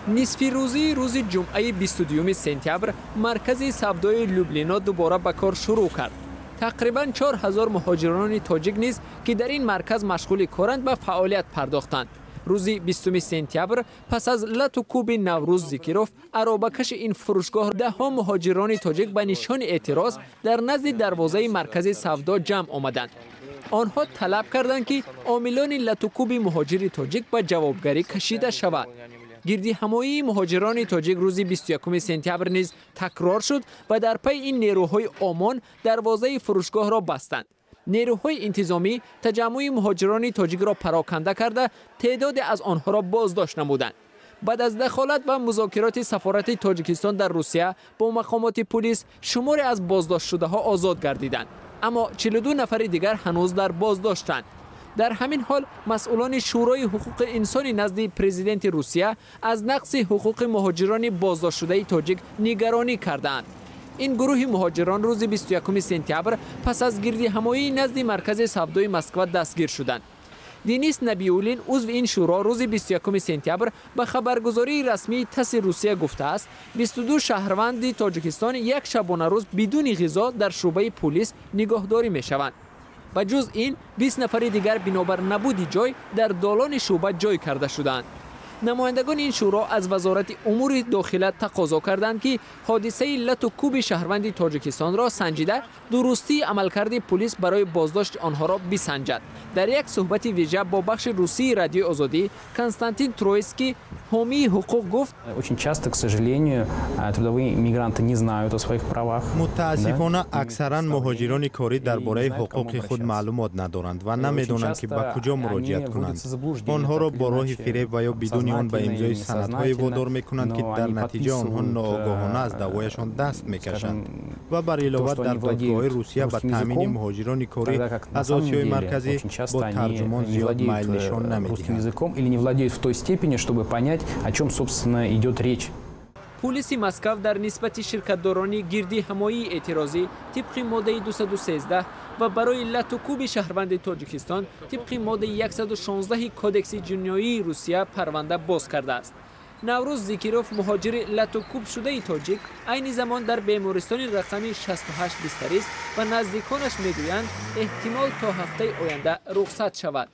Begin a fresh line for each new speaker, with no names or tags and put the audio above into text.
نصفی روز جمعه 22 سپتامبر مرکز سودای لوبلینا دوباره به کار شروع کرد. تقریباً 4000 مهاجران تاجیک نیز که در این مرکز مشغول کارند به فعالیت پرداختند. روز 20 سپتامبر پس از لط و کوب نوروز زیکیروف، ارابکش این فروشگاه ده ها مهاجران تاجیک به نشان اعتراض در نزد دروازه مرکز سودا جمع آمدند. آنها طلب کردند که عاملان لط و کوب مهاجر تاجیک به جوابگری کشیده شود. گردی همایی مهاجران تاجیک روز 21 سپتامبر نیز تکرار شد و در پی این نیروهای امان دروازه فروشگاه را بستند. نیروهای انتظامی تجمع مهاجران تاجیک را پراکنده کرده تعداد از آنها را بازداشت نمودند. بعد از دخالت و مذاکرات سفارت تاجیکستان در روسیه با مقامات پلیس، شماری از بازداشت شده ها آزاد گردیدند، اما 42 نفر دیگر هنوز در بازداشتند. در همین حال مسئولان شورای حقوق انسانی نزد پرزیدنت روسیه از نقض حقوق مهاجران بازداشت شده تاجیک نگرانی کردند. این گروه مهاجران روز 21 سپتامبر پس از گردی همایی نزد مرکز سودای مسکو دستگیر شدند. دینیس نبیولین عضو این شورا روز 21 سپتامبر به خبرگزاری رسمی تاس روسیه گفته است 22 شهروند تاجیکستان یک شبانه روز بدون غذا در شعبه پلیس نگهداری می شوند. و جز این 20 نفر دیگر بنابر نبود جای در دالان شعبه جای کرده شدند. نمایندگان این شورا از وزارت امور داخله تقاضا کردند که حادثه لط و کوب شهروند تاجیکستان را سنجیده درستی عملکرد پلیس برای بازداشت آنها را بسنجد. در یک صحبت ویژه با بخش روسی رادیو آزادی، کنستانتین ترویسکی حامی حقوق گفت:
очень часто, к сожалению, трудовые мигранты не знают о своих правах.
متاسفانه اکثرا مهاجران کاری درباره حقوق خود معلومات ندارند و نمیدانند که به کجا مراجعه کنند. آنها را با راه فریب و یا بدون آن به امضای سندهای وادار میکنند که در نتیجه آنها ناآگاهانه از دوایشان دست میکشند. و بر علاوه در دادگاه روسیه به تامین مهاجران کاری از آسیای مرکزی با ترجمان زیاد میل نشان نمیدهند.
о чем, собственно, идет речь.
پلیس مسکو در نسبت شرکت‌داران گردی همایی اعتراضی طبق ماده 213 و برای لط و کوب شهروند تاجیکستان طبق ماده 116 کودکس جنایی روسیه پرونده باز کرده است. نوروز زیکیروف مهاجر لط و کوب شده تاجیک عین زمان در بیمارستان رقم 68 بستری است و نزدیکانش میگویند احتمال تا هفته آینده رخصت شود.